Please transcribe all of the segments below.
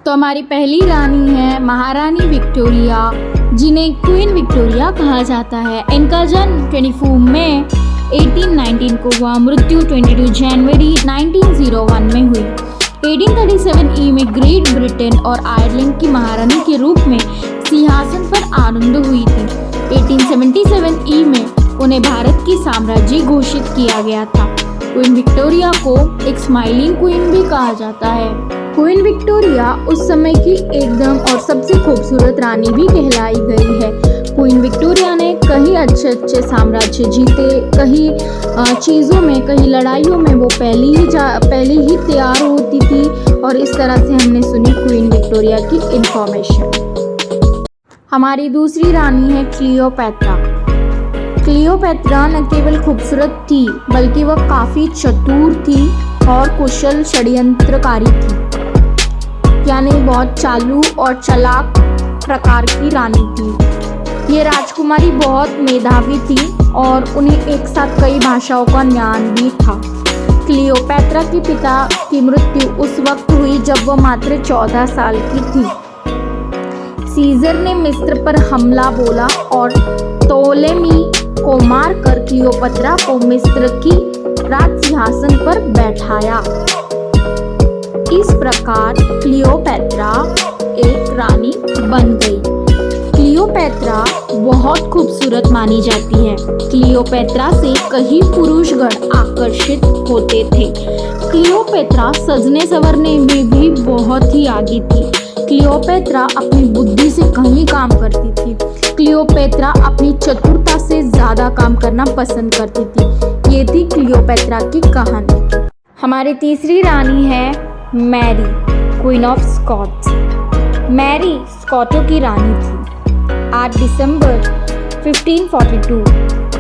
तो हमारी पहली रानी है महारानी विक्टोरिया, जिन्हें क्वीन विक्टोरिया कहा जाता है। इनका जन्म 24 मई 1819 को हुआ, मृत्यु 22 जनवरी 1901 में हुई। 1837 ई में ग्रेट ब्रिटेन और आयरलैंड की महारानी के रूप में सिंहासन पर आरूढ़ हुई थी। 1877 ई में उन्हें भारत की साम्राज्य घोषित किया गया था। क्वीन विक्टोरिया को एक स्माइलिंग क्वीन भी कहा जाता है। क्वीन विक्टोरिया उस समय की एकदम और सबसे खूबसूरत रानी भी कहलाई गई है। क्वीन विक्टोरिया ने कई अच्छे साम्राज्य जीते, कई चीज़ों में, कई लड़ाइयों में वो पहले ही तैयार होती थी। और इस तरह से हमने सुनी क्वीन विक्टोरिया की इन्फॉर्मेशन। हमारी दूसरी रानी है क्लियोपैत्रा। क्लियोपैत्रा न केवल खूबसूरत थी, बल्कि वह काफ़ी चतुर थी और कुशल षड्यंत्रकारी थी, यानी बहुत चालू और चालाक प्रकार की रानी थी। ये राजकुमारी बहुत मेधावी थी और उन्हें एक साथ कई भाषाओं का ज्ञान भी था। क्लियोपैत्रा के पिता की मृत्यु उस वक्त हुई जब वह मात्र 14 साल की थी। सीजर ने मिस्र पर हमला बोला और टोलेमी को मारकर क्लियोपैत्रा को मिस्र की राज सिंहासन पर बैठाया। इस प्रकार क्लियोपैत्रा एक रानी बन गई। क्लियोपैत्रा बहुत खूबसूरत मानी जाती है। क्लियोपैत्रा से कई पुरुषगण आकर्षित होते थे। क्लियोपैत्रा सजने संवरने में भी बहुत ही आगे थी। क्लियोपैत्रा अपनी बुद्धि से कहीं काम करती थी। क्लियोपैत्रा अपनी चतुरता से ज़्यादा काम करना पसंद करती थी। ये थी क्लियोपैत्रा की कहानी। हमारी तीसरी रानी है Mary, queen of Scots. Mary स्कॉटों की रानी थी। 8 दिसंबर 1542,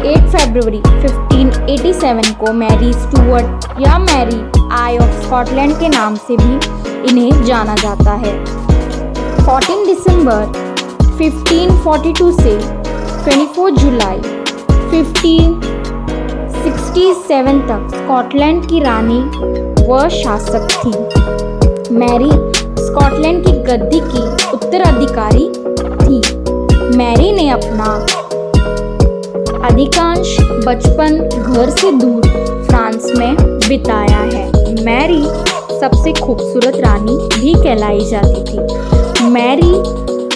8 फरवरी 1587 को मैरी स्टुअर्ट या मैरी आई ऑफ स्कॉटलैंड के नाम से भी इन्हें जाना जाता है। 14 दिसंबर 1542 से 24 जुलाई 1567 तक स्कॉटलैंड की रानी व शासक थी। मैरी स्कॉटलैंड की गद्दी की उत्तराधिकारी थी। मैरी ने अपना अधिकांश बचपन घर से दूर फ्रांस में बिताया है। मैरी सबसे खूबसूरत रानी भी कहलाई जाती थी। मैरी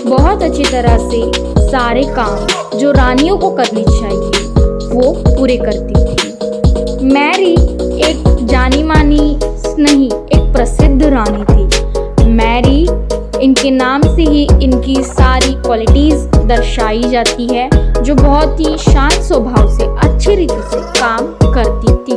बहुत अच्छी तरह से सारे काम जो रानियों को करनी चाहिए वो पूरे करती थी। मैरी एक जानी मानी नहीं, एक प्रसिद्ध रानी थी। मैरी, इनके नाम से ही इनकी सारी क्वालिटीज़ दर्शाई जाती है, जो बहुत ही शांत स्वभाव से अच्छी रीति से काम करती थी।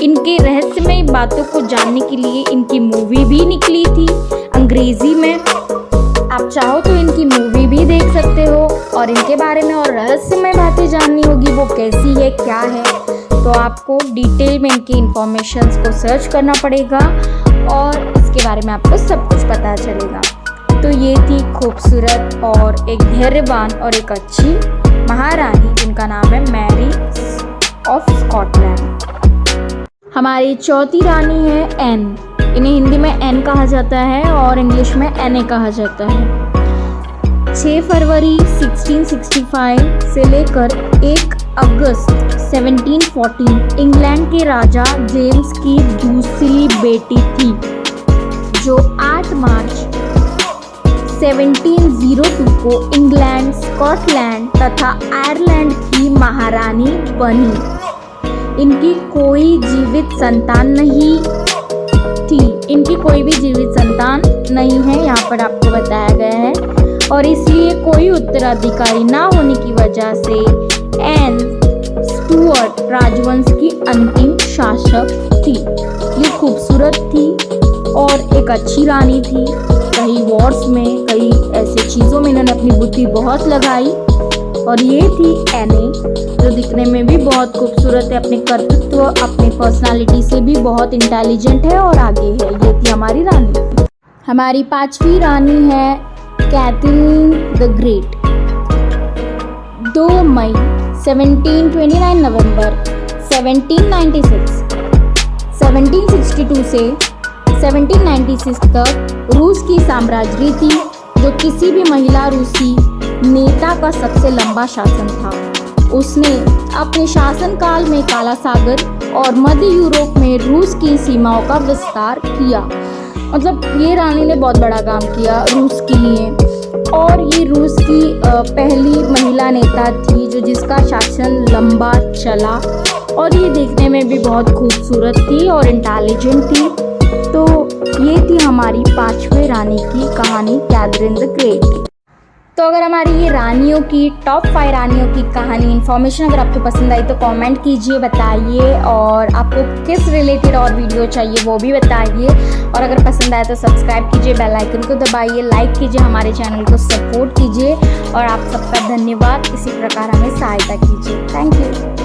इनके रहस्यमय बातों को जानने के लिए इनकी मूवी भी निकली थी अंग्रेजी में। आप चाहो तो इनकी मूवी भी देख सकते हो और इनके बारे में और रहस्यमय बातें जाननी होगी, वो कैसी है, क्या है, तो आपको डिटेल में इनकी इन्फॉर्मेशंस को सर्च करना पड़ेगा और इसके बारे में आपको सब कुछ पता चलेगा। तो ये थी खूबसूरत और एक धैर्यवान और एक अच्छी महारानी जिनका नाम है मैरी ऑफ स्कॉटलैंड। हमारी चौथी रानी है एन। इन्हें हिंदी में एन कहा जाता है और इंग्लिश में एने कहा जाता है। 6 फरवरी 1665 से लेकर 1 अगस्त 1714 इंग्लैंड के राजा जेम्स की दूसरी बेटी थी, जो 8 मार्च 1702 को इंग्लैंड, स्कॉटलैंड तथा आयरलैंड की महारानी बनी। इनकी कोई जीवित संतान नहीं थी। इनकी कोई भी जीवित संतान नहीं है, यहाँ पर आपको बताया गया है। और इसलिए कोई उत्तराधिकारी ना होने की वजह से एन स्टुअर्ट राजवंश की अंतिम शासक थी। ये खूबसूरत थी और एक अच्छी रानी थी। कई वॉर्स में, कई ऐसे चीज़ों में इन्होंने अपनी बुद्धि बहुत लगाई। और ये थी एने, जो दिखने में भी बहुत खूबसूरत है, अपने कर्तृत्व, अपनी पर्सनालिटी से भी बहुत इंटेलिजेंट है और आगे है। ये थी हमारी रानी। हमारी 5वीं रानी है कैथरीन द ग्रेट। 2 मई 1729 नवंबर 1796, 1762 से 1796 तक रूस की साम्राज्य थी, जो किसी भी महिला रूसी नेता का सबसे लंबा शासन था। उसने अपने शासनकाल में काला सागर और मध्य यूरोप में रूस की सीमाओं का विस्तार किया। मतलब ये रानी ने बहुत बड़ा काम किया रूस के लिए, और ये रूस की पहली महिला नेता थी जो जिसका शासन लंबा चला, और ये देखने में भी बहुत खूबसूरत थी और इंटेलिजेंट थी। तो ये थी हमारी 5वें रानी की कहानी, कैथरीन द ग्रेट। तो अगर हमारी ये रानियों की टॉप 5 रानियों की कहानी इन्फॉर्मेशन अगर आपको पसंद आई तो कमेंट कीजिए, बताइए, और आपको किस रिलेटेड और वीडियो चाहिए वो भी बताइए। और अगर पसंद आए तो सब्सक्राइब कीजिए, बेल आइकन को दबाइए, लाइक कीजिए, हमारे चैनल को सपोर्ट कीजिए, और आप सबका धन्यवाद। इसी प्रकार हमें सहायता कीजिए। Thank you.